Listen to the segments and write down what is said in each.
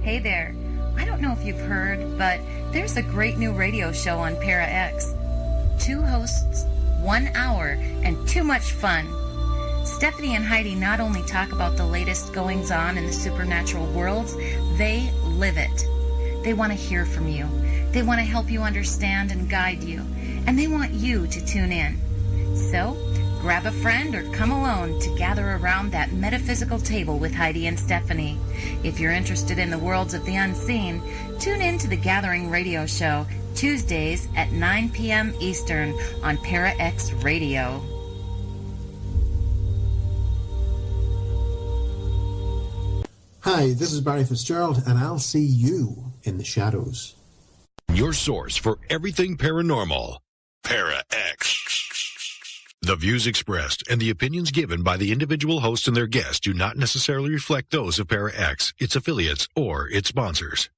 Hey there. I don't know if you've heard, but there's a great new radio show on Para X. 2 hosts, 1 hour, and too much fun. Stephanie and Heidi not only talk about the latest goings-on in the supernatural worlds, they live it. They want to hear from you. They want to help you understand and guide you. And they want you to tune in. So, grab a friend or come alone to gather around that metaphysical table with Heidi and Stephanie. If you're interested in the worlds of the unseen, tune in to the Gathering Radio Show, Tuesdays at 9 p.m. Eastern on Para X Radio. Hi, this is Barry Fitzgerald, and I'll see you in the shadows. Your source for everything paranormal. Para X. The views expressed and the opinions given by the individual host and their guests do not necessarily reflect those of Para X, its affiliates, or its sponsors.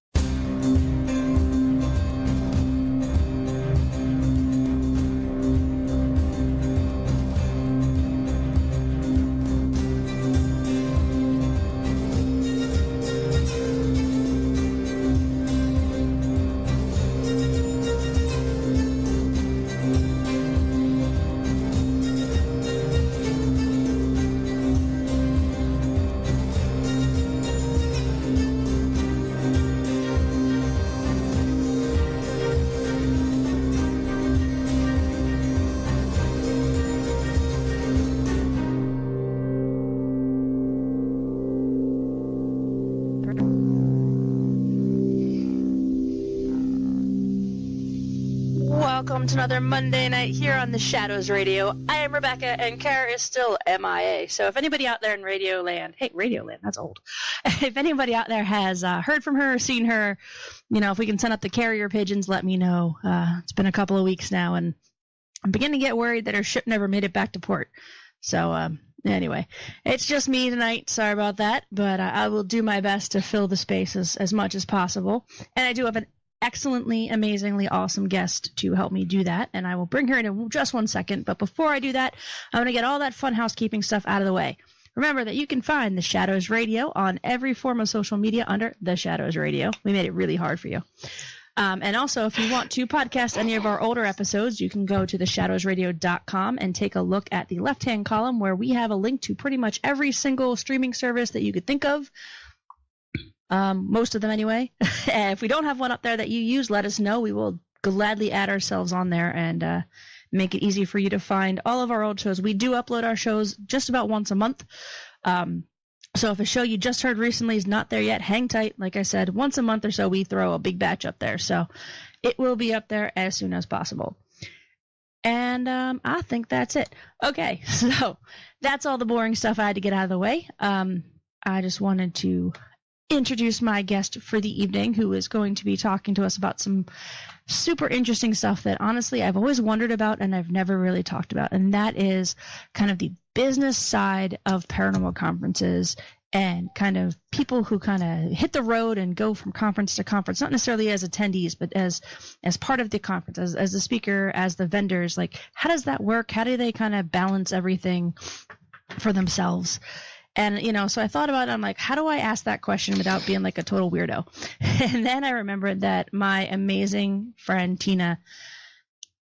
To another Monday night here on the Shadows Radio. I am Rebecca, and Kara is still MIA. So if anybody out there in Radio Land, hey, Radio Land, that's old. If anybody out there has heard from her, seen her, you know, if we can send up the carrier pigeons, let me know. It's been a couple of weeks now, and I'm beginning to get worried that her ship never made it back to port. So anyway, it's just me tonight. Sorry about that, but I will do my best to fill the space as much as possible. And I do have an excellently, amazingly awesome guest to help me do that, and I will bring her in just 1 second. But before I do that, I want to get all that fun housekeeping stuff out of the way. Remember that you can find The Shadows Radio on every form of social media under The Shadows Radio. We made it really hard for you. And also, if you want to podcast any of our older episodes, you can go to theshadowsradio.com and take a look at the left-hand column where we have a link to pretty much every single streaming service that you could think of. Most of them anyway. If we don't have one up there that you use, let us know. We will gladly add ourselves on there and make it easy for you to find all of our old shows. We do upload our shows just about once a month. So if a show you just heard recently is not there yet, hang tight. Like I said, once a month or so we throw a big batch up there. So it will be up there as soon as possible. And I think that's it. Okay, so that's all the boring stuff I had to get out of the way. I just wanted to introduce my guest for the evening, who is going to be talking to us about some super interesting stuff that honestly I've always wondered about and I've never really talked about, and that is kind of the business side of paranormal conferences and kind of people who kind of hit the road and go from conference to conference, not necessarily as attendees, but as part of the conference, as the speaker, as the vendors. Like, how does that work? How do they kind of balance everything for themselves? And, you know, so I thought about it. I'm like, how do I ask that question without being like a total weirdo? And then I remembered that my amazing friend Tina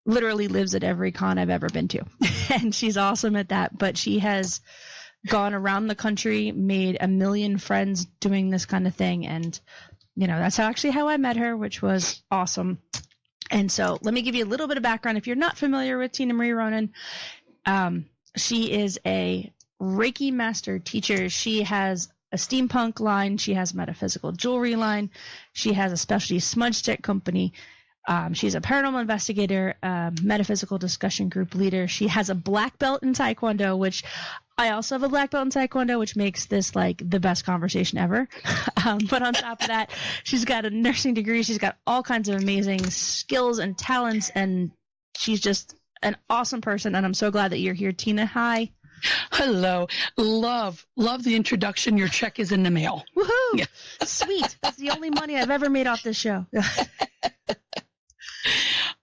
literally lives at every con I've ever been to. And she's awesome at that. But she has gone around the country, made a million friends doing this kind of thing. And, you know, that's actually how I met her, which was awesome. And so let me give you a little bit of background. If you're not familiar with Tina Marie Ronan, she is a Reiki master teacher. She has a steampunk line. She has a metaphysical jewelry line. She has a specialty smudge stick company. She's a paranormal investigator, metaphysical discussion group leader. She has a black belt in Taekwondo, which I also have a black belt in Taekwondo, which makes this like the best conversation ever. But on top of that, she's got a nursing degree. She's got all kinds of amazing skills and talents, and she's just an awesome person. And I'm so glad that you're here, Tina. Hi. Hello. Love the introduction. Your check is in the mail. Woohoo! Yeah. Sweet. That's the only money I've ever made off this show.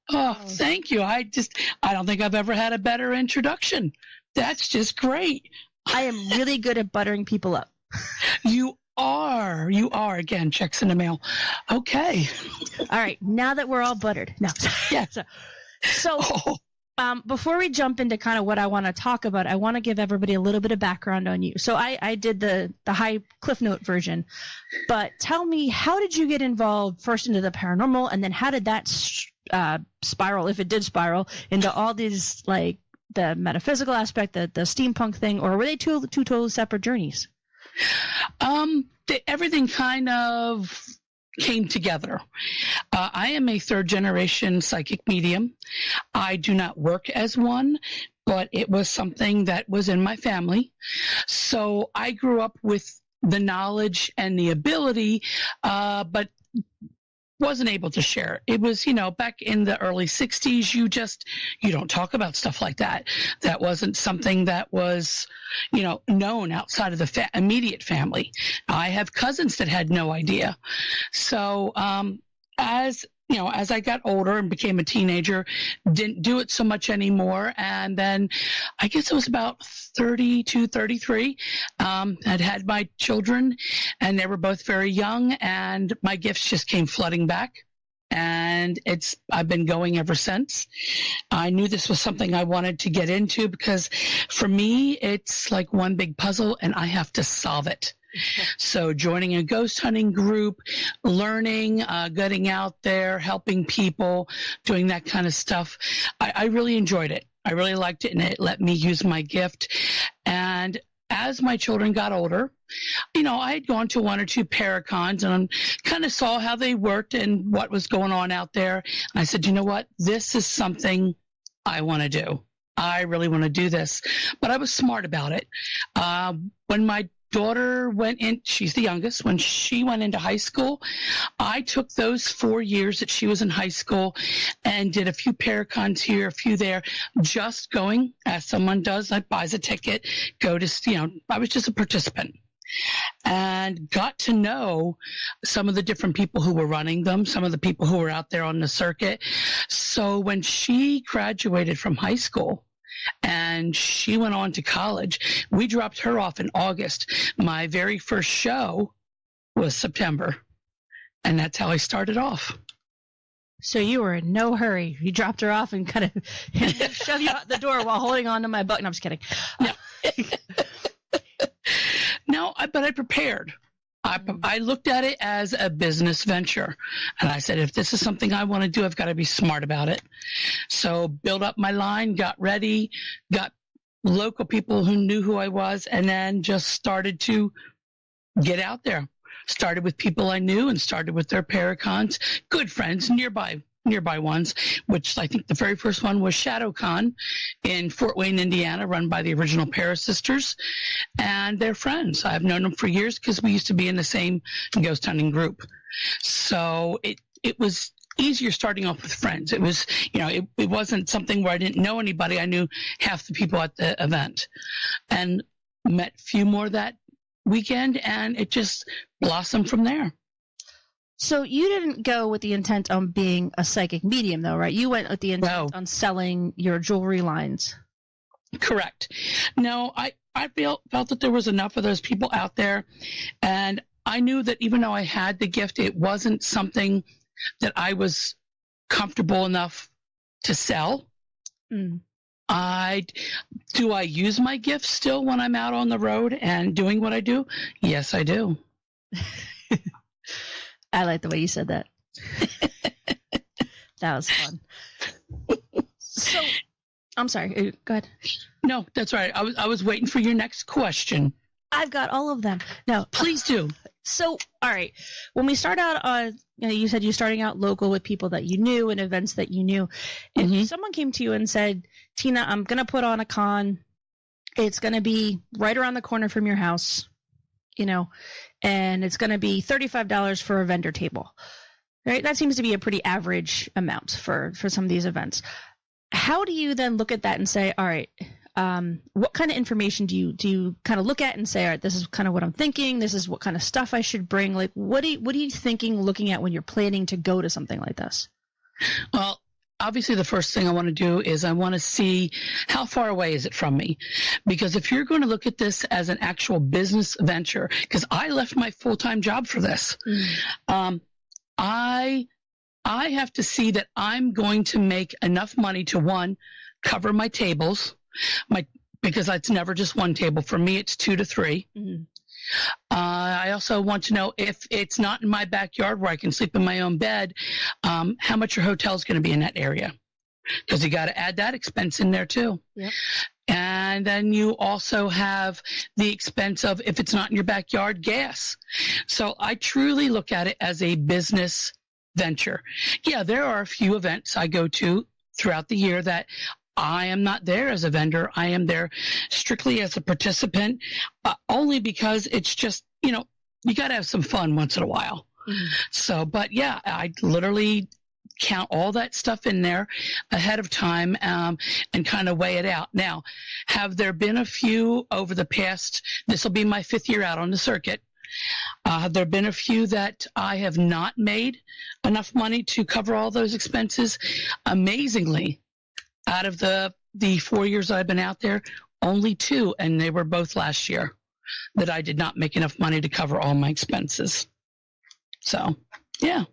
Oh, thank you. I don't think I've ever had a better introduction. That's just great. I am really good at buttering people up. You are. You are. Again, checks in the mail. Okay. All right. Now that we're all buttered. No. Yeah. So before we jump into kind of what I want to talk about, I want to give everybody a little bit of background on you. So I did the high Cliff Note version, but tell me, how did you get involved first into the paranormal, and then how did that spiral, if it did spiral, into all these, like, the metaphysical aspect, the steampunk thing, or were they two totally separate journeys? Everything kind of came together. I am a third generation psychic medium. I do not work as one, but it was something that was in my family. So I grew up with the knowledge and the ability, but wasn't able to share. It was, back in the early 60s, you don't talk about stuff like that. That wasn't something that was, known outside of the immediate family. I have cousins that had no idea. So, as I got older and became a teenager, didn't do it so much anymore. And then I guess it was about 32, 33. I'd had my children, and they were both very young, and my gifts just came flooding back. And I've been going ever since. I knew this was something I wanted to get into because for me, it's like one big puzzle and I have to solve it. So joining a ghost hunting group, learning, getting out there, helping people, doing that kind of stuff, I really enjoyed it. I really liked it, and it let me use my gift. And as my children got older, I had gone to one or two Paracons and kind of saw how they worked and what was going on out there. And I said, you know what? This is something I want to do. I really want to do this. But I was smart about it. When my daughter went in, she's the youngest, when she went into high school, I took those 4 years that she was in high school and did a few Paracons here, a few there, just going, as someone does, like buys a ticket, go to, I was just a participant. And got to know some of the different people who were running them, some of the people who were out there on the circuit. So when she graduated from high school, and she went on to college, we dropped her off in August. My very first show was September. And that's how I started off. So you were in no hurry. You dropped her off and kind of shoved you out the door while holding on to my button. I'm just kidding. No. No, but I prepared. I looked at it as a business venture. And I said, if this is something I want to do, I've got to be smart about it. So built up my line, got ready, got local people who knew who I was, and then just started to get out there. Started with people I knew and started with their Paracons, good friends, nearby ones, which I think the very first one was ShadowCon in Fort Wayne, Indiana, run by the original Para sisters, and they're friends. I've known them for years because we used to be in the same ghost hunting group. So it was easier starting off with friends. It was, it wasn't something where I didn't know anybody. I knew half the people at the event and met a few more that weekend, and it just blossomed from there. So you didn't go with the intent on being a psychic medium, though, right? You went with the intent on selling your jewelry lines. Correct. No, I felt that there was enough of those people out there, and I knew that even though I had the gift, it wasn't something that I was comfortable enough to sell. Do I use my gift still when I'm out on the road and doing what I do? Yes, I do. I like the way you said that. That was fun. So, I'm sorry. Go ahead. No, that's right. I was waiting for your next question. I've got all of them. No, please do. So, all right. When we start out, you said you're starting out local with people that you knew and events that you knew. If someone came to you and said, Tina, I'm going to put on a con. It's going to be right around the corner from your house, and it's going to be $35 for a vendor table, right? That seems to be a pretty average amount for some of these events. How do you then look at that and say, all right, what kind of information do you kind of look at and say, all right, this is kind of what I'm thinking. This is what kind of stuff I should bring. Like, what are you thinking, looking at when you're planning to go to something like this? Well, obviously the first thing I want to do is I want to see how far away is it from me? Because if you're going to look at this as an actual business venture, because I left my full-time job for this, I have to see that I'm going to make enough money to, one, cover my tables, because it's never just one table. For me, it's 2 to 3. I also want to know, if it's not in my backyard where I can sleep in my own bed, how much your hotel is going to be in that area, because you got to add that expense in there too. Yep. And then you also have the expense of, if it's not in your backyard, gas. So I truly look at it as a business venture. Yeah, there are a few events I go to throughout the year that I am not there as a vendor. I am there strictly as a participant, only because it's just, you got to have some fun once in a while. So, but yeah, I literally count all that stuff in there ahead of time, and kind of weigh it out. Now, have there been a few over the past, this will be my 5th year out on the circuit. Have there been a few that I have not made enough money to cover all those expenses? Amazingly, out of the 4 years I've been out there, only 2, and they were both last year, that I did not make enough money to cover all my expenses. So, yeah.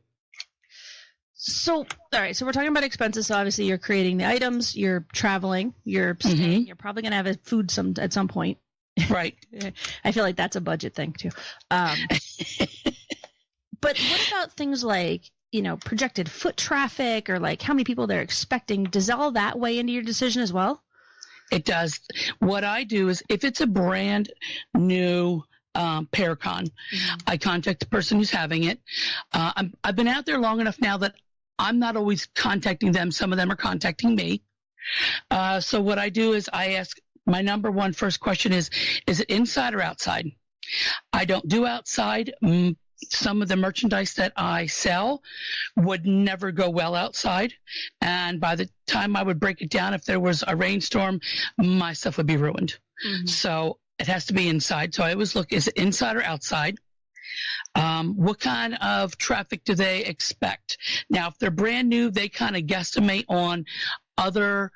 So, all right. So we're talking about expenses. So obviously you're creating the items, you're traveling, you're staying, you're probably going to have a food at some point. Right. I feel like that's a budget thing too. But what about things like, projected foot traffic, or like how many people they're expecting? Does all that weigh into your decision as well? It does. What I do is, if it's a brand new Paracon, I contact the person who's having it. I've been out there long enough now that I'm not always contacting them. Some of them are contacting me. So what I do is I ask, my number one first question is it inside or outside? I don't do outside. Some of the merchandise that I sell would never go well outside. And by the time I would break it down, if there was a rainstorm, my stuff would be ruined. So it has to be inside. So I always look, is it inside or outside? What kind of traffic do they expect? Now, if they're brand new, they kind of guesstimate on other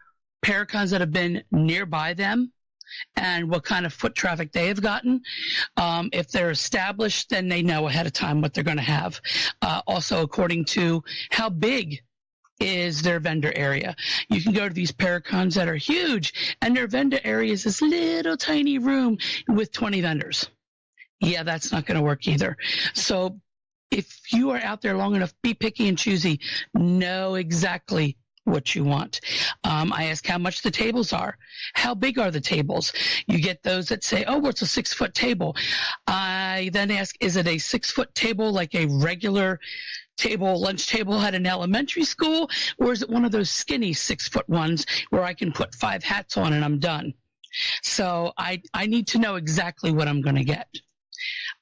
Paracons that have been nearby them and what kind of foot traffic they have gotten. If they're established, then they know ahead of time what they're going to have. Also, according to how big is their vendor area. You can go to these Paracons that are huge, and their vendor area is this little tiny room with 20 vendors. Yeah, that's not going to work either. So if you are out there long enough, be picky and choosy. Know exactly what you want. I ask how much the tables are. How big are the tables? You get those that say, oh, well, it's a 6-foot table. I then ask, is it a 6-foot table like a regular table, lunch table at an elementary school? Or is it one of those skinny 6-foot ones where I can put 5 hats on and I'm done? So I need to know exactly what I'm going to get.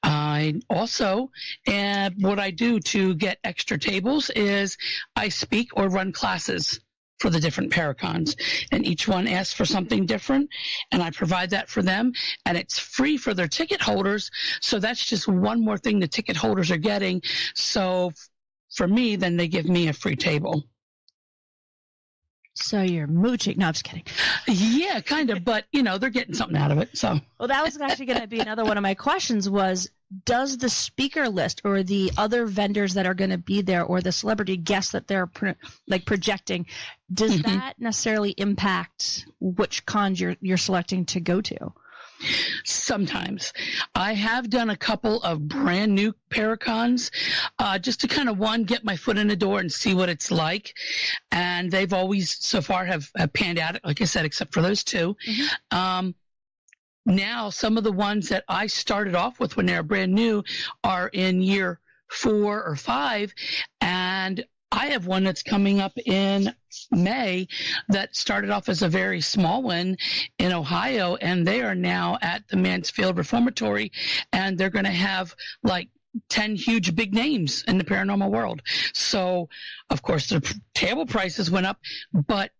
I also, and what I do to get extra tables is I speak or run classes for the different Paracons, and each one asks for something different, and I provide that for them, and it's free for their ticket holders. So that's just one more thing the ticket holders are getting. So for me, then they give me a free table. So you're mooching. No, I'm just kidding. Yeah, kind of. But, they're getting something out of it. So, well, that was actually going to be another one of my questions was, does the speaker list or the other vendors that are going to be there or the celebrity guests that they're projecting, does that necessarily impact which cons you're selecting to go to? Sometimes. I have done a couple of brand new Paracons, just to kind of, one, get my foot in the door and see what it's like. And they've always so far have panned out, like I said, except for those 2. Now, some of the ones that I started off with when they were brand new are in year 4 or 5. And I have one that's coming up in May that started off as a very small one in Ohio, and they are now at the Mansfield Reformatory, and they're going to have like 10 huge big names in the paranormal world. So, of course, the table prices went up, but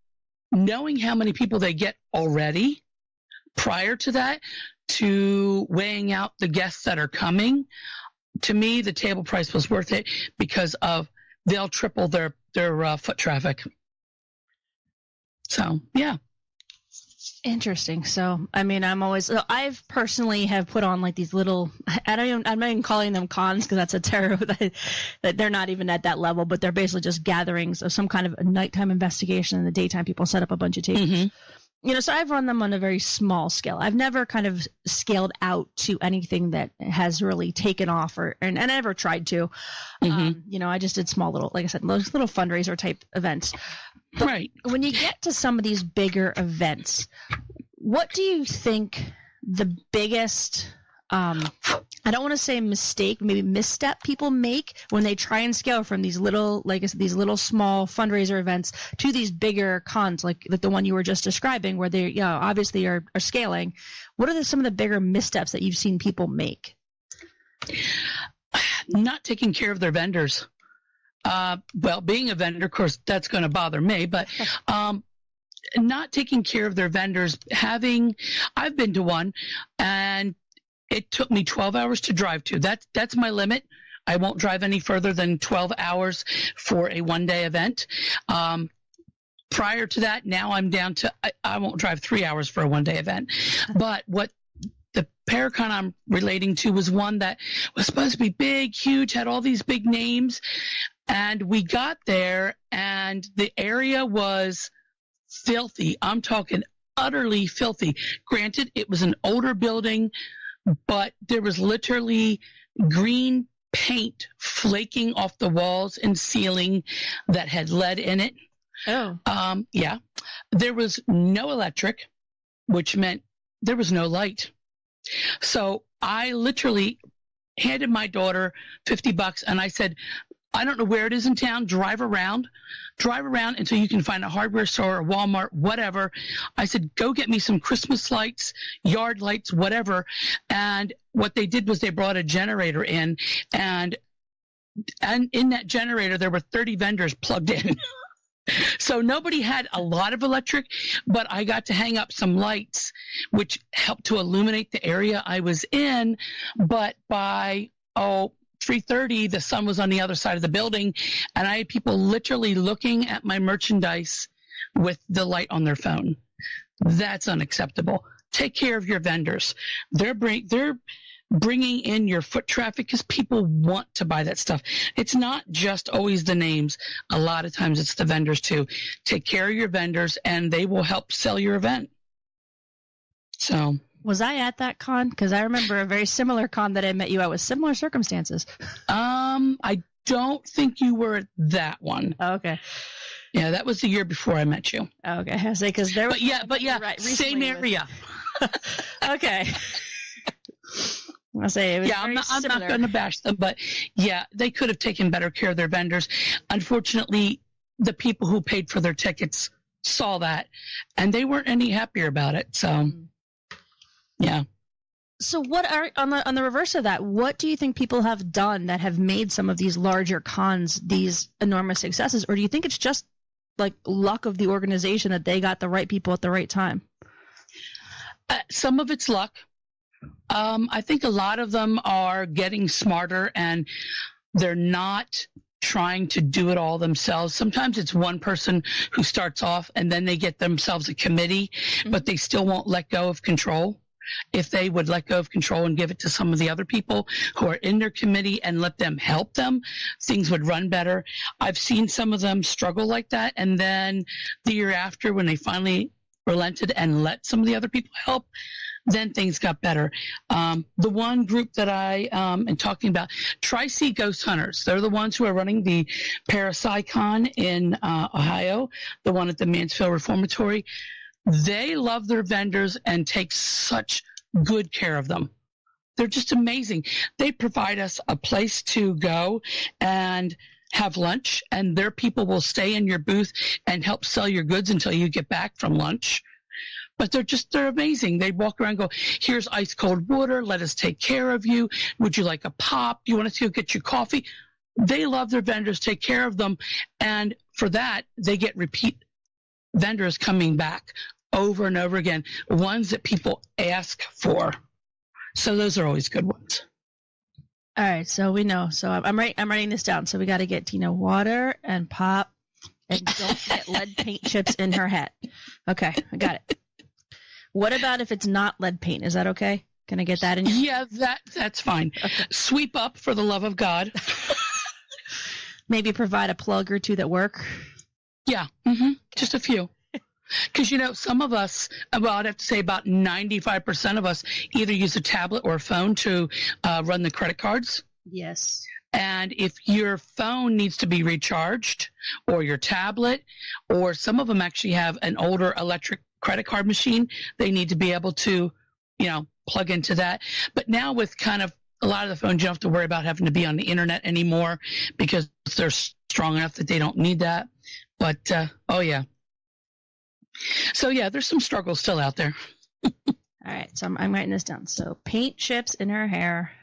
knowing how many people they get already prior to that, to weighing out the guests that are coming, to me, the table price was worth it because of they'll triple their foot traffic. So, yeah. Interesting. So, I mean, I've personally have put on like these little, I'm not even calling them cons because that's a terrible, that they're not even at that level, but they're basically just gatherings of some kind of a nighttime investigation. In the daytime, people set up a bunch of tables. Mm-hmm. So I've run them on a very small scale. I've never kind of scaled out to anything that has really taken off and I never tried to. Mm-hmm. I just did small little, like I said, little fundraiser type events. But right. When you get to some of these bigger events, what do you think the biggest, I don't want to say mistake, maybe misstep people make when they try and scale from these little, like I said, these little small fundraiser events to these bigger cons, like the one you were just describing, where they, obviously are scaling. What are some of the bigger missteps that you've seen people make? Not taking care of their vendors. Well, being a vendor, of course, that's going to bother me, but not taking care of their vendors. I've been to one, and it took me 12 hours to drive to. That's my limit. I won't drive any further than 12 hours for a one-day event. Prior to that, now I'm down to I won't drive 3 hours for a one-day event. But what the Paracon I'm relating to was one that was supposed to be big, huge, had all these big names. And we got there, and the area was filthy. I'm talking utterly filthy. Granted, it was an older building, but there was literally green paint flaking off the walls and ceiling that had lead in it. Oh. Yeah. There was no electric, which meant there was no light. So I literally handed my daughter $50, and I said, I don't know where it is in town. Drive around until you can find a hardware store, a Walmart, whatever. I said, go get me some Christmas lights, yard lights, whatever. And what they did was they brought a generator in, and in that generator, there were 30 vendors plugged in. So nobody had a lot of electric, but I got to hang up some lights, which helped to illuminate the area I was in. But by, 3:30, the sun was on the other side of the building, and I had people literally looking at my merchandise with the light on their phone. That's unacceptable. Take care of your vendors. They're bringing in your foot traffic because people want to buy that stuff. It's not just always the names. A lot of times it's the vendors too. Take care of your vendors, and they will help sell your event. So... Was I at that con? Because I remember a very similar con that I met you at with similar circumstances. I don't think you were at that one. Oh, okay. Yeah, that was the year before I met you. Okay, I say because there. But yeah, right, same area. Okay. I say it was I'm not going to bash them, but yeah, they could have taken better care of their vendors. Unfortunately, the people who paid for their tickets saw that, and they weren't any happier about it. So. Yeah. So what are on the reverse of that, what do you think people have done that have made some of these larger cons these enormous successes? Or do you think it's just like luck of the organization that they got the right people at the right time? Some of it's luck. I think a lot of them are getting smarter, and they're not trying to do it all themselves. Sometimes it's one person who starts off, and then they get themselves a committee, but they still won't let go of control. If they would let go of control and give it to some of the other people who are in their committee and let them help them, things would run better. I've seen some of them struggle like that. And then the year after, when they finally relented and let some of the other people help, then things got better. The one group that I am talking about, Tri-C Ghost Hunters, they're the ones who are running the Parapsychon in Ohio, the one at the Mansfield Reformatory. They love their vendors and take such good care of them. They're just amazing. They provide us a place to go and have lunch, and their people will stay in your booth and help sell your goods until you get back from lunch. But they're amazing. They walk around and go, here's ice cold water. Let us take care of you. Would you like a pop? You want us to go get your coffee? They love their vendors, take care of them. And for that, they get repeat vendors coming back over and over again, ones that people ask for. So those are always good ones. All right, so we know. So I'm writing this down. So we got to get water and pop And don't get lead paint chips in her hat. Okay, I got it. What about if it's not lead paint? Is that okay? Can I get that in? Yeah, that's fine. Okay. Sweep up, for the love of God. Maybe provide a plug or two that work. Yeah, just a few. Because, some of us, well, I'd have to say about 95% of us either use a tablet or a phone to run the credit cards. Yes. And if your phone needs to be recharged, or your tablet, or some of them actually have an older electric credit card machine, they need to be able to, plug into that. But now with kind of a lot of the phones, you don't have to worry about having to be on the internet anymore because they're strong enough that they don't need that. But, oh yeah. So yeah, there's some struggles still out there. All right. So I'm writing this down. So paint chips in her hair.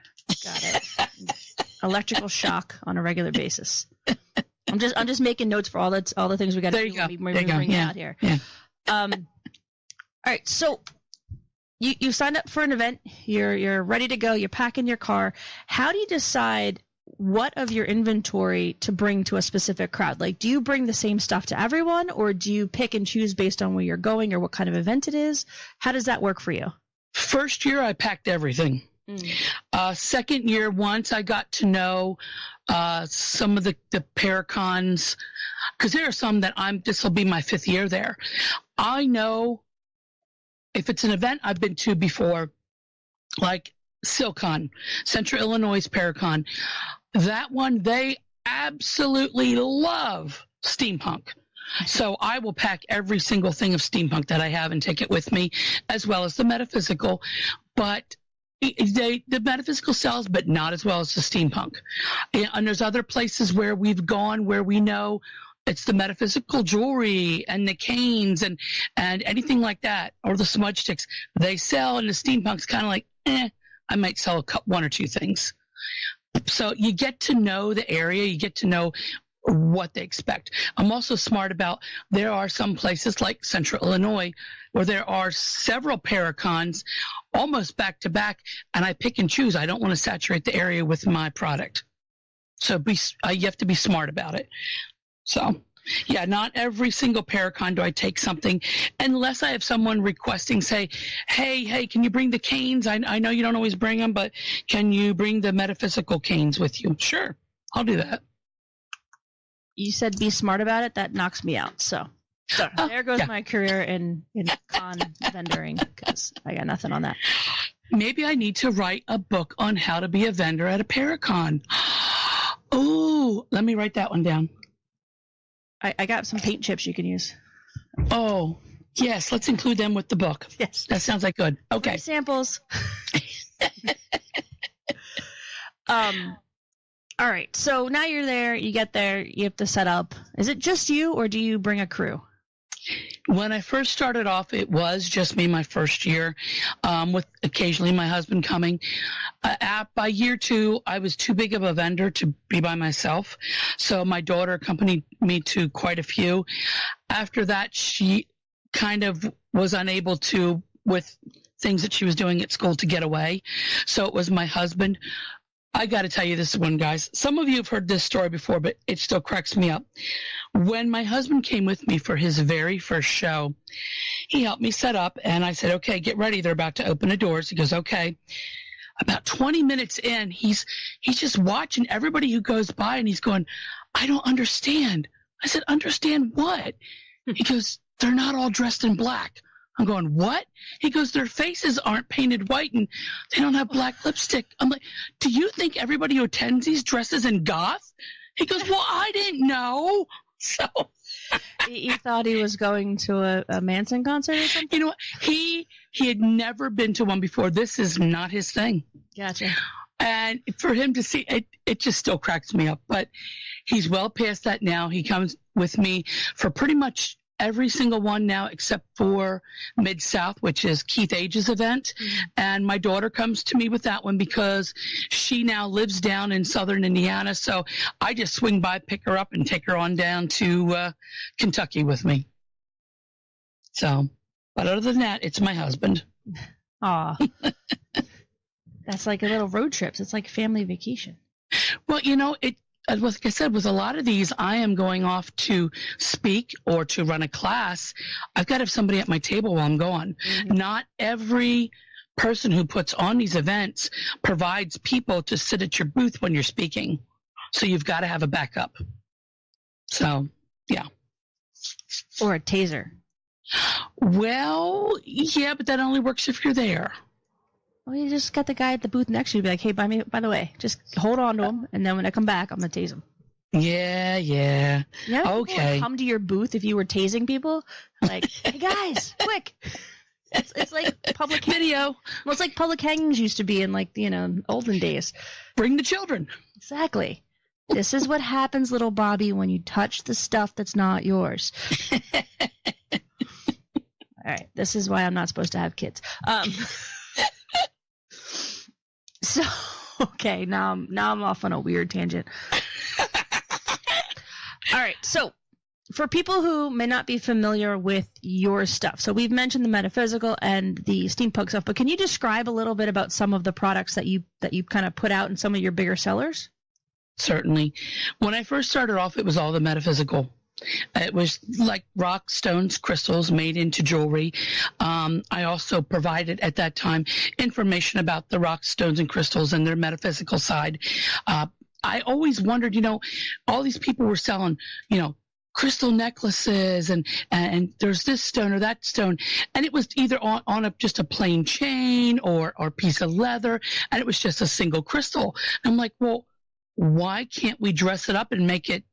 Got it. Electrical shock on a regular basis. I'm just making notes for all the things we got to do when we bring it out here. Yeah. All right. So you signed up for an event. You're ready to go. You're packing your car. How do you decide what of your inventory to bring to a specific crowd? Like, do you bring the same stuff to everyone, or do you pick and choose based on where you're going or what kind of event it is? How does that work for you? First year, I packed everything. Second year, once I got to know some of the Paracons, because there are some that this will be my 5th year there. I know if it's an event I've been to before, like SilCon, Central Illinois Paracon, that one, they absolutely love steampunk. So I will pack every single thing of steampunk that I have and take it with me, as well as the metaphysical. But the metaphysical sells, but not as well as the steampunk. And there's other places where we've gone where we know it's the metaphysical jewelry and the canes and anything like that, or the smudge sticks. They sell, and the steampunk's kind of like, I might sell one or two things. So you get to know the area, you get to know what they expect. I'm also smart about, there are some places like Central Illinois where there are several Paracons almost back to back, and I pick and choose. I don't want to saturate the area with my product. So you have to be smart about it. So yeah, not every single Paracon do I take something, unless I have someone requesting, say, hey, can you bring the canes? I know you don't always bring them, but can you bring the metaphysical canes with you? Sure, I'll do that. You said be smart about it. That knocks me out. So there goes my career in con vendoring, because I got nothing on that. Maybe I need to write a book on how to be a vendor at a Paracon. Oh, let me write that one down. I got some paint chips you can use. Oh, yes. Let's include them with the book. Yes. That sounds like good. Okay. Samples. All right. So now you're there. You get there. You have to set up. Is it just you, or do you bring a crew? When I first started off, it was just me my first year, with occasionally my husband coming. By year 2, I was too big of a vendor to be by myself, so my daughter accompanied me to quite a few. After that, she kind of was unable to, with things that she was doing at school, to get away, so it was my husband. I got to tell you this one, guys. Some of you have heard this story before, but it still cracks me up. When my husband came with me for his very first show, he helped me set up, and I said, okay, get ready. They're about to open the doors. He goes, okay. About 20 minutes in, he's just watching everybody who goes by, and he's going, I don't understand. I said, understand what? He goes, they're not all dressed in black. I'm going, what? He goes, their faces aren't painted white and they don't have black lipstick. I'm like, do you think everybody who attends these dresses in goth? He goes, well, I didn't know. So you thought he was going to a Manson concert or something? You know what? He had never been to one before. This is not his thing. Gotcha. And for him to see it, it just still cracks me up. But he's well past that now. He comes with me for pretty much every single one now, except for Mid-South, which is Keith Age's event. Mm-hmm. And my daughter comes to me with that one because she now lives down in southern Indiana. So I just swing by, pick her up, and take her on down to Kentucky with me. So, but other than that, it's my husband. Aw. That's like a little road trip. It's like family vacation. Well, like I said, with a lot of these, I am going off to speak or to run a class. I've got to have somebody at my table while I'm going. Mm-hmm. Not every person who puts on these events provides people to sit at your booth when you're speaking. So you've got to have a backup. So, yeah. Or a taser. Well, yeah, but that only works if you're there. Well, you just got the guy at the booth next to you, be like, hey, by the way, just hold on to him, and then when I come back, I'm going to tase him. Yeah. Yeah, okay. Come to your booth if you were tasing people. Like, hey, guys, quick. It's like public video. Well, it's like public hangings used to be in, like, olden days. Bring the children. Exactly. This is what happens, little Bobby, when you touch the stuff that's not yours. All right. This is why I'm not supposed to have kids. So, okay, now I'm off on a weird tangent. All right, so for people who may not be familiar with your stuff, so we've mentioned the metaphysical and the steampunk stuff, but can you describe a little bit about some of the products that you kind of put out in some of your bigger sellers? Certainly. When I first started off, it was all the metaphysical. It was like rocks, stones, crystals made into jewelry. I also provided at that time information about the rocks, stones, and crystals and their metaphysical side. I always wondered, all these people were selling, crystal necklaces and there's this stone or that stone. And it was either on just a plain chain or a piece of leather. And it was just a single crystal. I'm like, well, why can't we dress it up and make it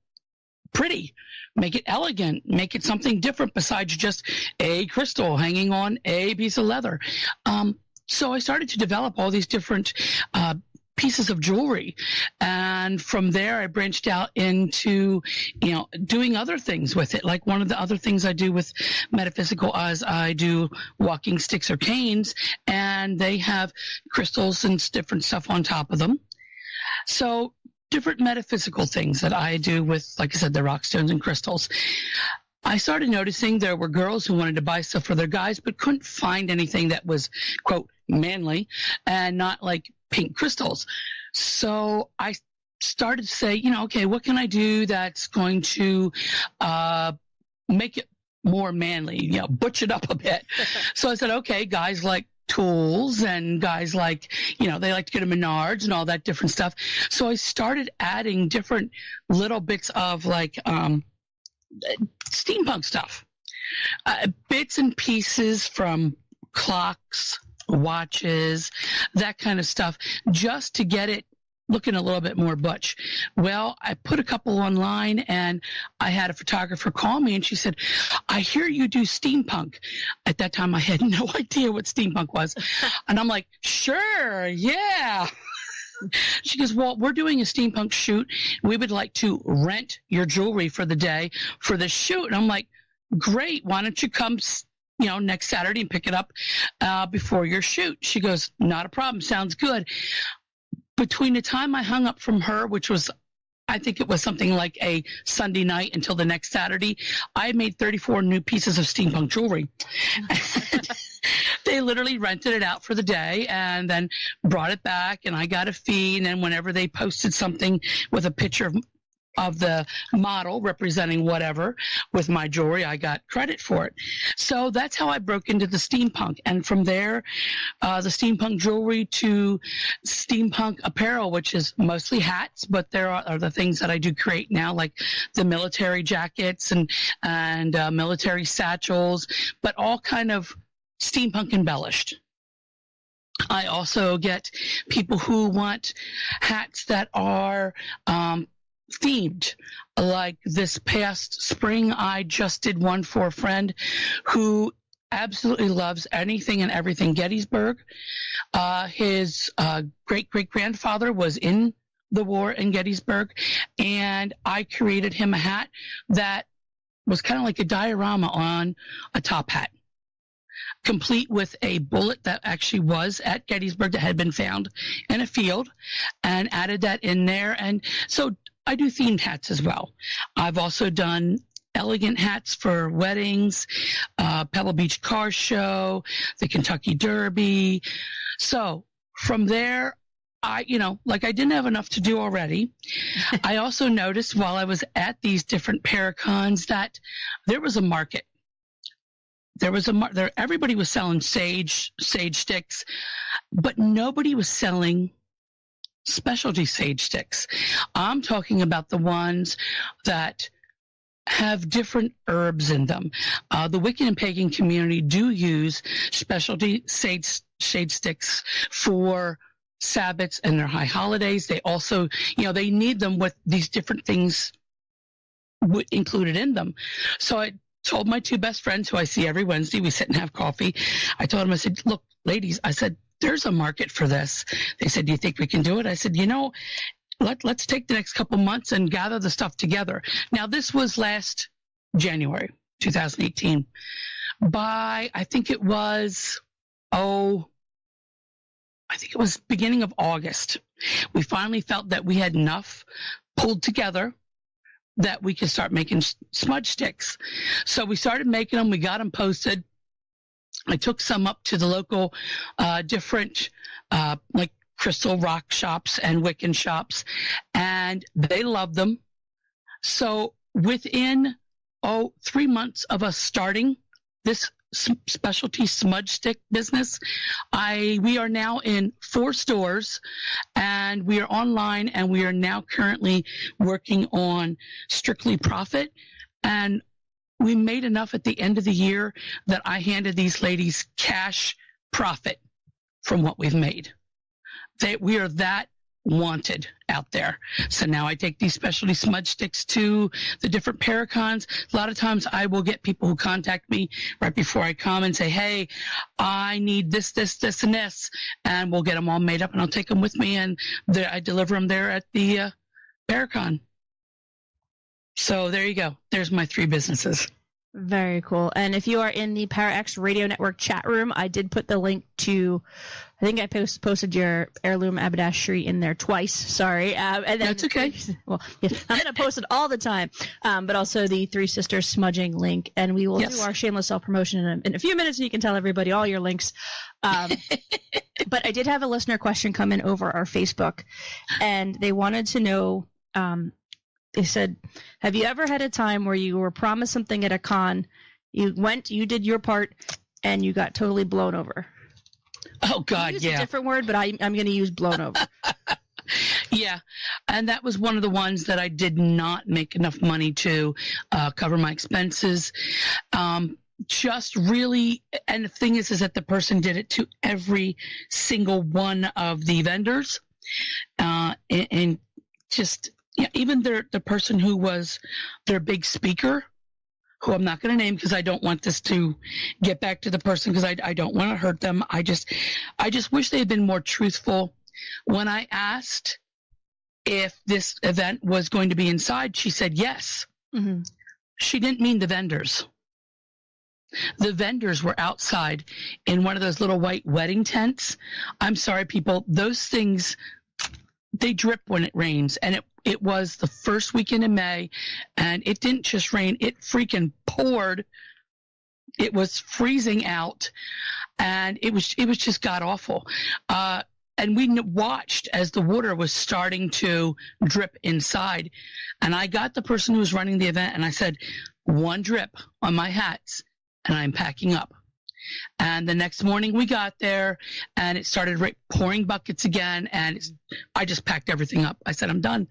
pretty, make it elegant, make it something different besides just a crystal hanging on a piece of leather? So I started to develop all these different pieces of jewelry. And from there, I branched out into, doing other things with it. Like one of the other things I do with metaphysical is I do walking sticks or canes, and they have crystals and different stuff on top of them. So different metaphysical things that I do with, like I said, the rock, stones, and crystals. I started noticing there were girls who wanted to buy stuff for their guys, but couldn't find anything that was, quote, manly and not like pink crystals. So I started to say, okay, what can I do that's going to make it more manly, butch it up a bit. So I said, okay, guys like tools and guys like, they like to get a Menards and all that different stuff. So I started adding different little bits of like steampunk stuff, bits and pieces from clocks, watches, that kind of stuff, just to get it looking a little bit more butch. Well, I put a couple online and I had a photographer call me and she said, I hear you do steampunk. At that time, I had no idea what steampunk was. And I'm like, sure, yeah. She goes, well, we're doing a steampunk shoot. We would like to rent your jewelry for the day for the shoot. And I'm like, great. Why don't you come next Saturday and pick it up before your shoot? She goes, not a problem. Sounds good. Between the time I hung up from her, which was, I think it was something like a Sunday night until the next Saturday, I made 34 new pieces of steampunk jewelry. They literally rented it out for the day and then brought it back, and I got a fee. And then whenever they posted something with a picture of the model representing whatever with my jewelry, I got credit for it. So that's how I broke into the steampunk. And from there, the steampunk jewelry to steampunk apparel, which is mostly hats, but there are the things that I do create now, like the military jackets and military satchels, but all kind of steampunk embellished. I also get people who want hats that are themed. Like this past spring, I just did one for a friend who absolutely loves anything and everything Gettysburg. His great-great-grandfather was in the war in Gettysburg, and I created him a hat that was kind of like a diorama on a top hat, complete with a bullet that actually was at Gettysburg that had been found in a field, and added that in there. And so I do themed hats as well. I've also done elegant hats for weddings, Pebble Beach Car Show, the Kentucky Derby. So from there, I didn't have enough to do already. I also noticed while I was at these different Paracons that there was a market. Everybody was selling sage sticks, but nobody was selling specialty sage sticks. I'm talking about the ones that have different herbs in them. The Wiccan and pagan community do use specialty sage sticks for Sabbats and their high holidays. They also, they need them with these different things included in them. So I told my two best friends who I see every Wednesday, we sit and have coffee. I told them, I said, look, ladies, I said, there's a market for this. They said, do you think we can do it? I said, let's take the next couple months and gather the stuff together. Now, this was last January, 2018. I think it was beginning of August. We finally felt that we had enough pulled together that we could start making smudge sticks. So we started making them. We got them posted. I took some up to the local different like crystal rock shops and Wiccan shops, and they loved them. So within 3 months of us starting this specialty smudge stick business, we are now in 4 stores, and we are online, and we are now currently working on strictly profit. And we made enough at the end of the year that I handed these ladies cash profit from what we've made. We are that wanted out there. So now I take these specialty smudge sticks to the different Paracons. A lot of times I will get people who contact me right before I come and say, hey, I need this, and this, and we'll get them all made up, and I'll take them with me, and I deliver them there at the Paracon. So there you go. There's my 3 businesses. Very cool. And if you are in the ParaX Radio Network chat room, I did put the link to, I think I posted your Heirloom Habedashery in there twice. Sorry. And then, that's okay. Well, yeah, I'm going to post it all the time, but also the 3 Sisters smudging link. And we will do our shameless self-promotion in a few minutes, and you can tell everybody all your links. But I did have a listener question come in over our Facebook, and they wanted to know, they said, have you ever had a time where you were promised something at a con, you went, you did your part, and you got totally blown over? Oh, God, a different word, but I'm going to use blown over. Yeah, and that was one of the ones that I did not make enough money to cover my expenses. Just really, and the thing is that the person did it to every single one of the vendors, and just... Yeah, even the person who was their big speaker, who I'm not going to name because I don't want this to get back to the person, because I don't want to hurt them. I just wish they had been more truthful. When I asked if this event was going to be inside, she said yes. Mm-hmm. She didn't mean the vendors. The vendors were outside in one of those little white wedding tents. I'm sorry, people, those things, they drip when it rains, and it was the first weekend in May, and it didn't just rain, it freaking poured. It was freezing out, and it was just god awful. And we watched as the water was starting to drip inside, and I got the person who was running the event, and I said, 1 drip on my hats, and I'm packing up. And the next morning we got there, and it started pouring buckets again, and I just packed everything up. I said, I'm done.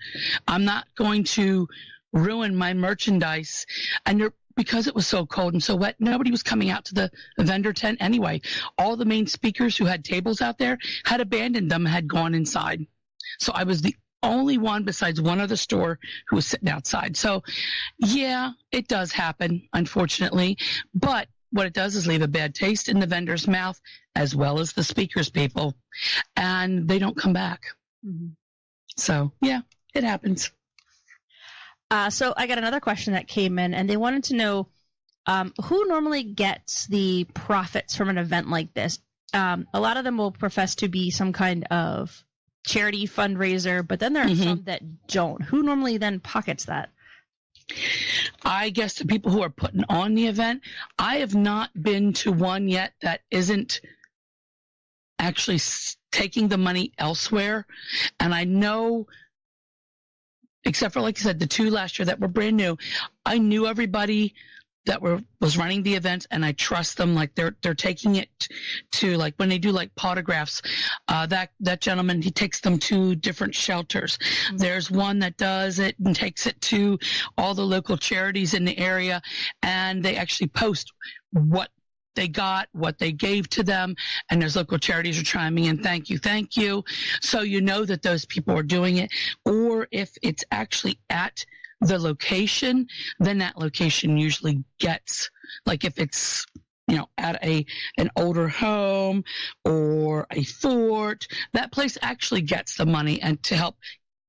I'm not going to ruin my merchandise. And because it was so cold and so wet, nobody was coming out to the vendor tent anyway. All the main speakers who had tables out there had abandoned them and had gone inside. So I was the only one besides one other store who was sitting outside. So yeah, it does happen, unfortunately. But what it does is leave a bad taste in the vendor's mouth, as well as the speaker's people, and they don't come back. Mm-hmm. So, yeah, it happens. So I got another question that came in, and they wanted to know who normally gets the profits from an event like this. A lot of them will profess to be some kind of charity fundraiser, but then there are some that don't. Who normally then pockets that? I guess the people who are putting on the event. I have not been to one yet that isn't actually taking the money elsewhere. And I know, except for, like I said, the 2 last year that were brand new, I knew everybody that was running the events, and I trust them. Like they're taking it to, like, when they do like potographs, that gentleman, he takes them to different shelters. Mm-hmm. There's one that does it and takes it to all the local charities in the area, and they actually post what they got, what they gave to them, and those local charities are chiming in, thank you. So you know that those people are doing it. Or if it's actually at the location, then that location usually gets, like if it's, at an older home or a fort, that place actually gets the money and to help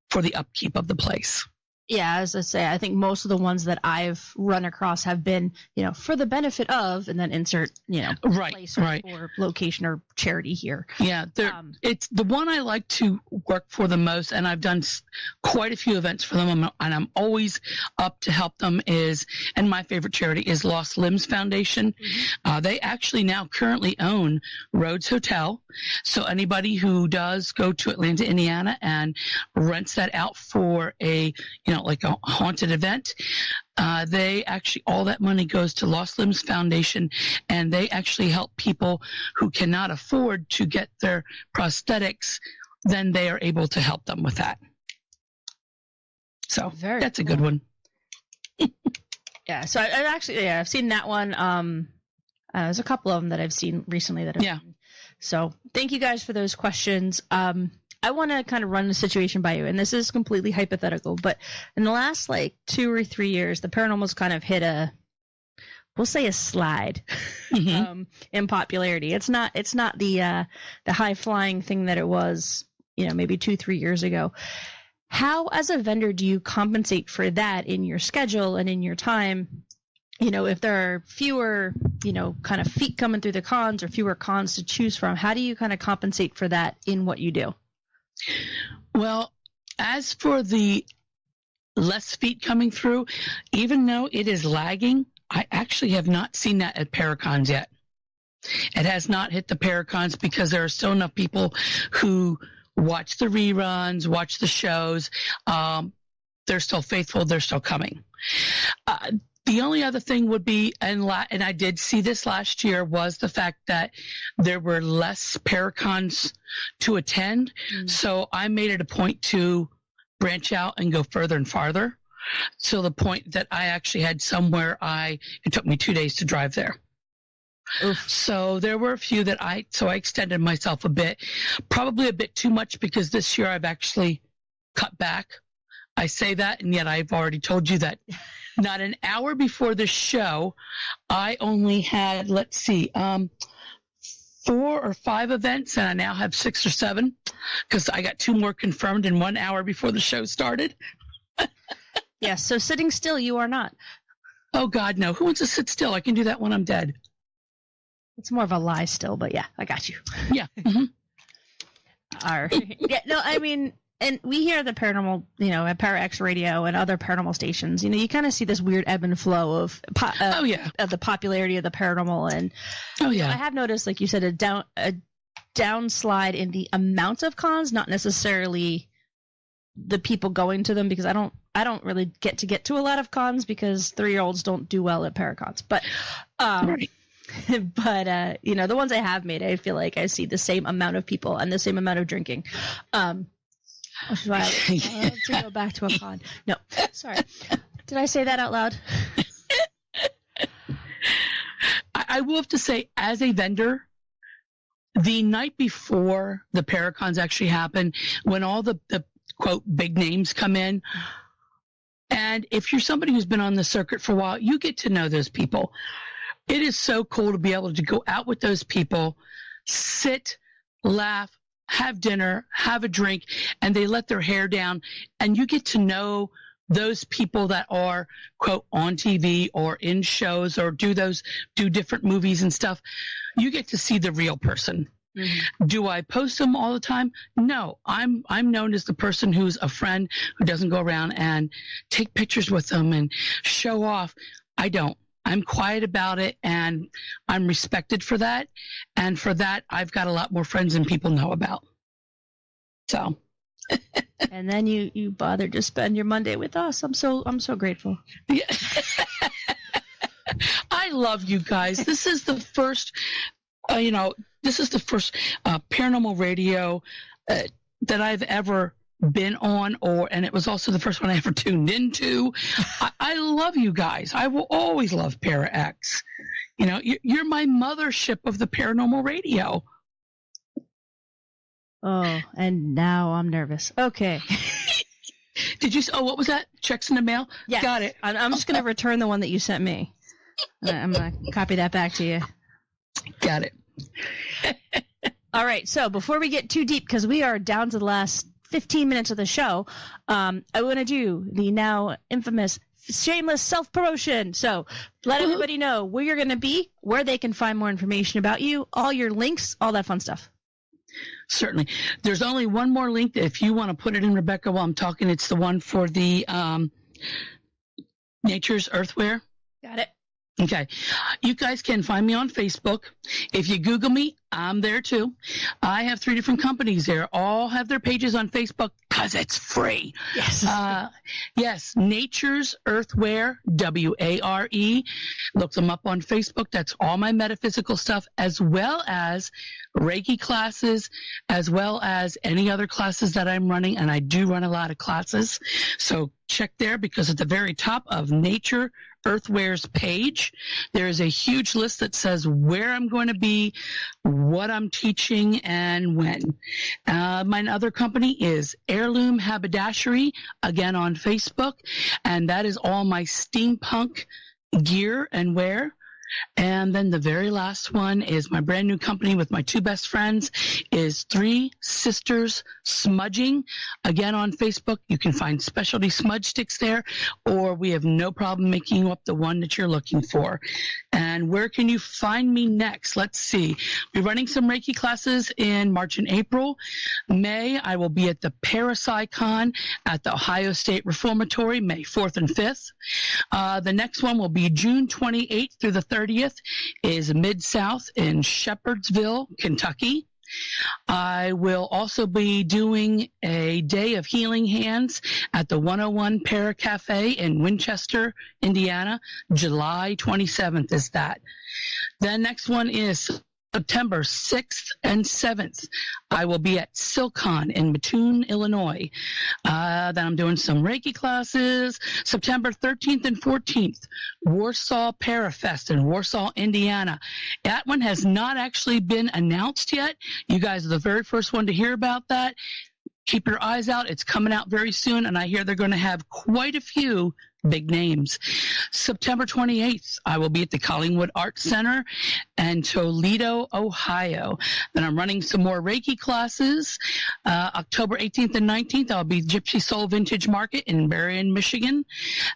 for the upkeep of the place. Yeah, as I say, I think most of the ones that I've run across have been, for the benefit of, and then insert, place or location or charity here. Yeah, it's the one I like to work for the most, and I've done quite a few events for them, and I'm always up to help them and my favorite charity is Lost Limbs Foundation. Mm-hmm. They actually now currently own Rhodes Hotel, so anybody who does go to Atlanta, Indiana, and rents that out for like a haunted event, they actually, all that money goes to Lost Limbs Foundation, and they actually help people who cannot afford to get their prosthetics. Then they are able to help them with that. So that's a good one. Yeah. So I've seen that one. There's a couple of them that I've seen recently that I've seen. So thank you guys for those questions. I want to kind of run the situation by you, and this is completely hypothetical, but in the last 2 or 3 years, the paranormal's kind of hit we'll say a slide in popularity. It's not the high flying thing that it was, maybe 2-3 years ago. How, as a vendor, do you compensate for that in your schedule and in your time? If there are fewer, kind of feet coming through the cons or fewer cons to choose from, how do you kind of compensate for that in what you do? Well, as for the less feet coming through, even though it is lagging, I actually have not seen that at Paracons yet. It has not hit the Paracons because there are still enough people who watch the reruns, watch the shows. They're still faithful. They're still coming. The only other thing would be, and I did see this last year, was the fact that there were less Paracons to attend. Mm-hmm. So I made it a point to branch out and go further and farther. So the point that I actually had somewhere it took me 2 days to drive there. Oof. So there were a few that I extended myself a bit, probably a bit too much, because this year I've actually cut back. I say that, and yet I've already told you that not an hour before the show, I only had, 4 or 5 events, and I now have 6 or 7 because I got 2 more confirmed in 1 hour before the show started. Yes, so sitting still, you are not. Oh, God, no. Who wants to sit still? I can do that when I'm dead. It's more of a lie still, but yeah, I got you. Yeah. Mm-hmm. All right. Yeah, no, I mean, and we hear the paranormal, at ParaX Radio and other paranormal stations, you kind of see this weird ebb and flow of the popularity of the paranormal. And I have noticed, like you said, a downslide in the amount of cons, not necessarily the people going to them, because I don't really get to a lot of cons because 3-year-olds don't do well at Paracons. But right. But the ones I have made, I feel like I see the same amount of people and the same amount of drinking. Which is why I like to go back to a con. No, sorry. Did I say that out loud? I will have to say, as a vendor, the night before the Paracons actually happen, when all the quote big names come in, and if you're somebody who's been on the circuit for a while, you get to know those people. It is so cool to be able to go out with those people, sit, laugh, have dinner, have a drink, and they let their hair down, and you get to know those people that are, quote, on TV or in shows or do different movies and stuff. You get to see the real person. Mm-hmm. Do I post them all the time? No, I'm known as the person who's a friend who doesn't go around and take pictures with them and show off. I don't. I'm quiet about it, and I'm respected for that. And for that, I've got a lot more friends than people know about. So. And then you bothered to spend your Monday with us. I'm so grateful. Yeah. I love you guys. This is the first, paranormal radio that I've ever been on, and it was also the first one I ever tuned into. I love you guys. I will always love Para X. You're my mothership of the paranormal radio. Oh, and now I'm nervous. Okay. Did you? Oh, what was that? Checks in the mail? Yes. Got it. I'm just going to return the one that you sent me. I'm going to copy that back to you. Got it. All right. So before we get too deep, because we are down to the last 15 minutes of the show, I want to do the now infamous shameless self-promotion. So let everybody know where you're going to be, where they can find more information about you, all your links, all that fun stuff. Certainly. There's only one more link. If you want to put it in, Rebecca, while I'm talking, it's the one for the Nature's Earthware. Got it. Okay. You guys can find me on Facebook. If you Google me, I'm there too. I have 3 different companies there. All have their pages on Facebook because it's free. Yes. Yes. Nature's Earthware, WARE. Look them up on Facebook. That's all my metaphysical stuff, as well as Reiki classes, as well as any other classes that I'm running. And I do run a lot of classes. So check there, because at the very top of Nature Earthware's page, there is a huge list that says where I'm going to be, what I'm teaching, and when. My other company is Heirloom Habedashery, again on Facebook, and that is all my steampunk gear and wear. And then the very last one is my brand new company with my 2 best friends, is 3 Sisters Smudging. Again, on Facebook, you can find specialty smudge sticks there, or we have no problem making you up the one that you're looking for. And where can you find me next? Let's see. We're running some Reiki classes in March and April. May, I will be at the Parapsychon at the Ohio State Reformatory, May 4th and 5th. The next one will be June 28th through the 30th, is Mid-South in Shepherdsville, Kentucky. I will also be doing a day of healing hands at the 101 Para Cafe in Winchester, Indiana. July 27th is that. The next one is September 6th and 7th. I will be at Silcon in Mattoon, Illinois. Then I'm doing some Reiki classes. September 13th and 14th, Warsaw Parafest in Warsaw, Indiana. That one has not actually been announced yet. You guys are the very first one to hear about that. Keep your eyes out. It's coming out very soon, and I hear they're going to have quite a few big names. September 28th, I will be at the Collingwood Arts Center in Toledo, Ohio. Then I'm running some more Reiki classes. October 18th and 19th, I'll be Gypsy Soul Vintage Market in Berrien, Michigan.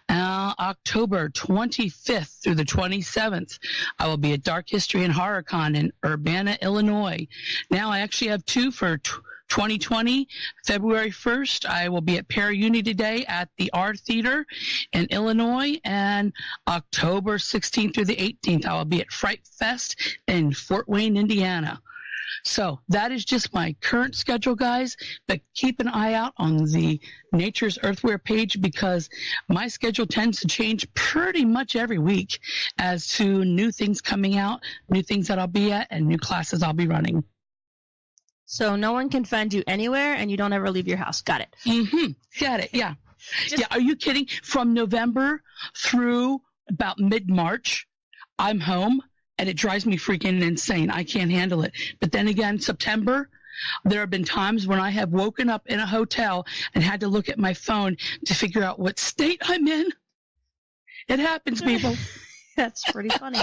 October 25th through the 27th, I will be at Dark History and Horror Con in Urbana, Illinois. Now I actually have 2 for 2020. February 1st, I will be at Para Unity Day at the R Theater in Illinois, and October 16th through the 18th, I will be at Fright Fest in Fort Wayne, Indiana. So that is just my current schedule, guys, but keep an eye out on the Nature's Earthware page, because my schedule tends to change pretty much every week as to new things coming out, new things that I'll be at, and new classes I'll be running. So no one can find you anywhere, and you don't ever leave your house. Got it. Mm-hmm. Got it. Yeah. Yeah. Are you kidding? From November through about mid-March, I'm home, and it drives me freaking insane. I can't handle it. But then again, September, there have been times when I have woken up in a hotel and had to look at my phone to figure out what state I'm in. It happens, people. That's pretty funny.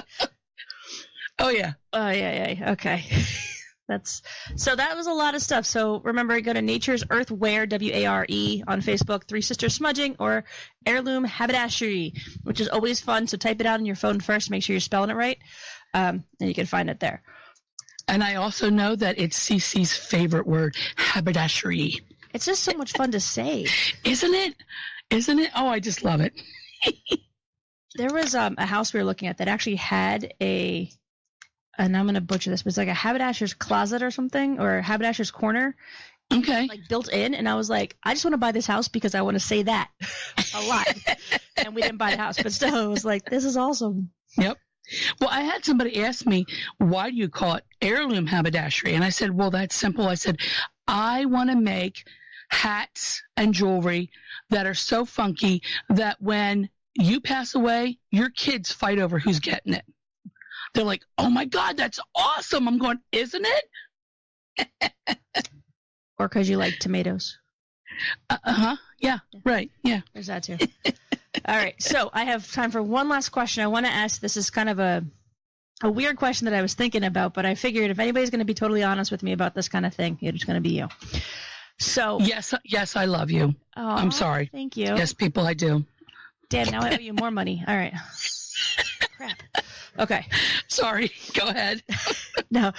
Oh, yeah. Oh, yeah. Okay. So that was a lot of stuff. So remember, go to Nature's Earthware, WARE, on Facebook, 3 Sisters Smudging, or Heirloom Habedashery, which is always fun. So type it out on your phone first. Make sure you're spelling it right, and you can find it there. And I also know that it's Cece's favorite word, haberdashery. It's just so much fun to say. Isn't it? Isn't it? Oh, I just love it. There was a house we were looking at that actually had and I'm going to butcher this, but it's like a haberdasher's closet or something, or a haberdasher's corner. Okay. Like built in. And I was like, I just want to buy this house because I want to say that a lot. And we didn't buy the house, but still, it was like, this is awesome. Yep. Well, I had somebody ask me, why do you call it Heirloom Habedashery? And I said, well, that's simple. I said, I want to make hats and jewelry that are so funky that when you pass away, your kids fight over who's getting it. They're like, oh my God, that's awesome. I'm going, isn't it? Or because you like tomatoes. Yeah, right. Yeah. There's that too. All right. So I have time for one last question. I want to ask, this is kind of a weird question that I was thinking about, but I figured if anybody's going to be totally honest with me about this kind of thing, it's going to be you. So yes, I love you. Oh, I'm sorry. Thank you. Yes, people, I do. Damn, now I owe you more money. All right. Crap. Okay. Sorry. Go ahead. No.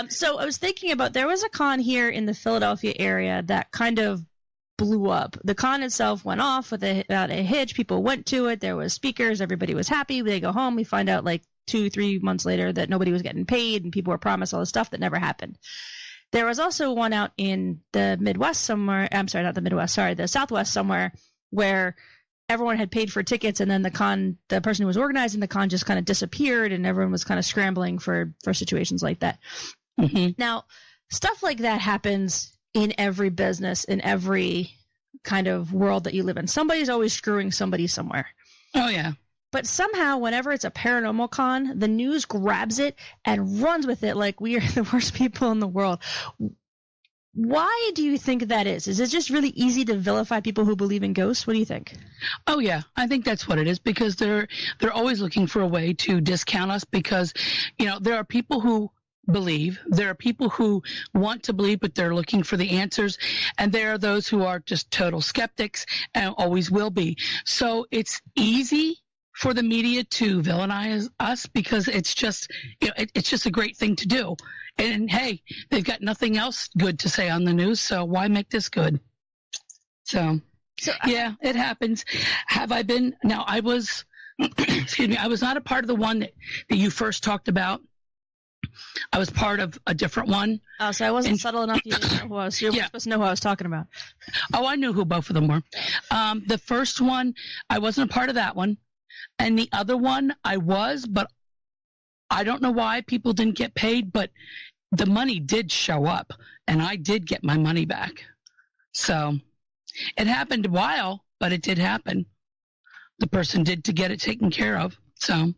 So I was thinking about, there was a con here in the Philadelphia area that kind of blew up. The con itself went off without a hitch. People went to it. There was speakers. Everybody was happy. They go home. We find out like 2-3 months later that nobody was getting paid and people were promised all this stuff that never happened. There was also one out in the Midwest somewhere. I'm sorry, not the Midwest. Sorry, the Southwest somewhere, where everyone had paid for tickets, and then the person who was organizing the con just kind of disappeared, and everyone was kind of scrambling for situations like that. Mm-hmm. Now, stuff like that happens in every business, in every kind of world that you live in. Somebody's always screwing somebody somewhere. Oh, yeah. But somehow, whenever it's a paranormal con, the news grabs it and runs with it like we are the worst people in the world. Why do you think that is? Is it just really easy to vilify people who believe in ghosts? What do you think? Oh, yeah. I think that's what it is, because they're always looking for a way to discount us, because, there are people who believe. There are people who want to believe, but they're looking for the answers. And there are those who are just total skeptics and always will be. So it's easy for the media to villainize us, because it's just, it's just a great thing to do. And hey, they've got nothing else good to say on the news, so why make this good? So yeah, it happens. Have I been? Now, I was, excuse me, I was not a part of the one that you first talked about. I was part of a different one. Oh, so I wasn't subtle enough. You didn't know who I was. You were supposed to know who I was talking about. Oh, I knew who both of them were. The first one, I wasn't a part of that one. And the other one, I was, but I don't know why people didn't get paid, but the money did show up, and I did get my money back. So it happened a while, but it did happen. The person did to get it taken care of. So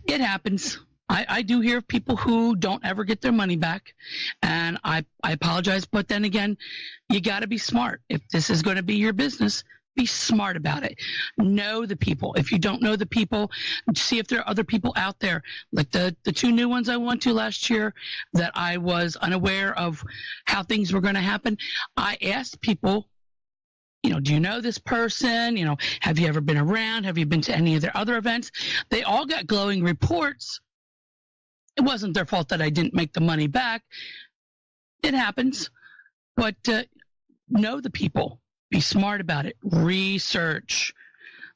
it happens. I do hear of people who don't ever get their money back, and I apologize. But then again, you got to be smart. If this is going to be your business, be smart about it. Know the people. If you don't know the people, see if there are other people out there. Like the 2 new ones I went to last year that I was unaware of how things were going to happen. I asked people, do you know this person? Have you ever been around? Have you been to any of their other events? They all got glowing reports. It wasn't their fault that I didn't make the money back. It happens. But know the people. Be smart about it. Research.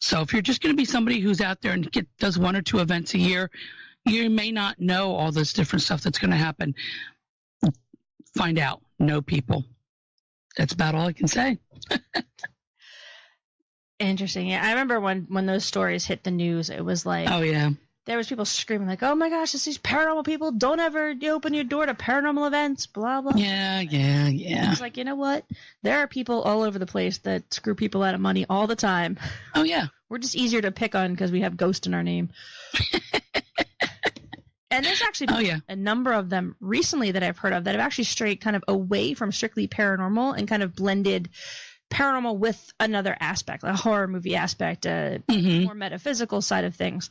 So if you're just going to be somebody who's out there and does 1 or 2 events a year, you may not know all this different stuff that's going to happen. Find out. Know people. That's about all I can say. Interesting. Yeah, I remember when those stories hit the news, it was like, oh yeah, there was people screaming like, "Oh my gosh, it's these paranormal people! Don't ever open your door to paranormal events." Blah blah. Yeah. It's like, you know what? There are people all over the place that screw people out of money all the time. Oh yeah. We're just easier to pick on because we have ghost in our name. And there's actually been a number of them recently that I've heard of that have actually strayed kind of away from strictly paranormal and kind of blended paranormal with another aspect, like a horror movie aspect, more metaphysical side of things.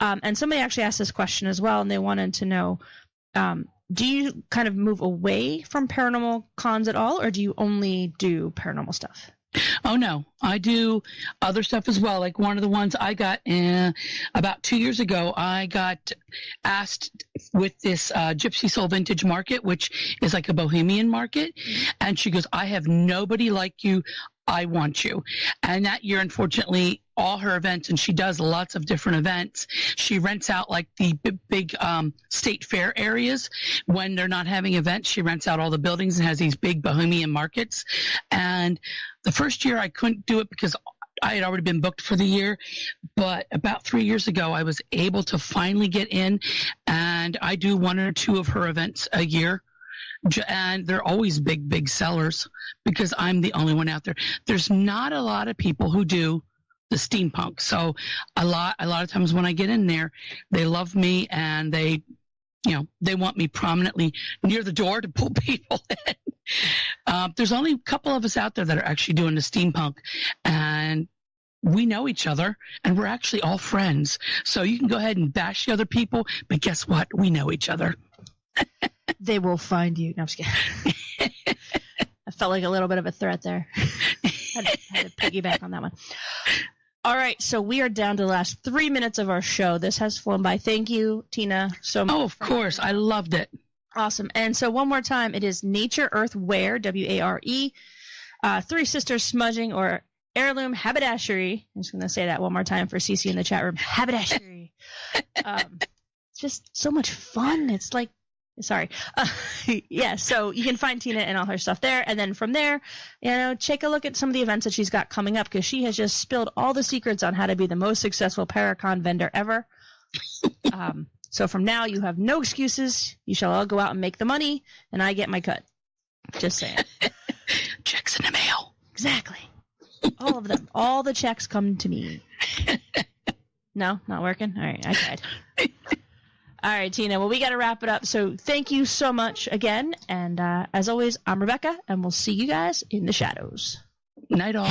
And somebody actually asked this question as well, and they wanted to know, do you kind of move away from paranormal cons at all, or do you only do paranormal stuff? Oh, no. I do other stuff as well. Like one of the ones I got about 2 years ago, I got asked with this Gypsy Soul Vintage Market, which is like a bohemian market. And she goes, I have nobody like you I want you. And that year, unfortunately, all her events, and she does lots of different events, she rents out like the big state fair areas. When they're not having events, she rents out all the buildings and has these big bohemian markets. And the first year I couldn't do it because I had already been booked for the year. But about 3 years ago, I was able to finally get in, and I do 1 or 2 of her events a year. And they're always big sellers because I'm the only one out there. There's not a lot of people who do the steampunk. So a lot of times when I get in there, they love me and they want me prominently near the door to pull people in. There's only a couple of us out there that are actually doing the steampunk, and we know each other, and we're actually all friends. So you can go ahead and bash the other people, but guess what? We know each other. They will find you. No, I'm just kidding. I felt like a little bit of a threat there. had to piggyback on that one. All right, so we are down to the last 3 minutes of our show. This has flown by. Thank you, Tina, so much. Oh, of course. I loved it. Awesome. And so one more time, it is Nature Earth Ware, W-A-R-E, Three Sisters Smudging, or Heirloom Habedashery. I'm just going to say that one more time for CC in the chat room. Habedashery. It's just so much fun. It's like, sorry. Yeah, so you can find Tina and all her stuff there. And then from there, take a look at some of the events that she's got coming up, because she has just spilled all the secrets on how to be the most successful Paracon vendor ever. So from now, you have no excuses. You shall all go out and make the money, and I get my cut. Just saying. Checks in the mail. Exactly. All of them. All the checks come to me. No, not working? All right, I tried. All right, Tina. Well, we got to wrap it up. So thank you so much again. And as always, I'm Rebecca, and we'll see you guys in the shadows. Night all.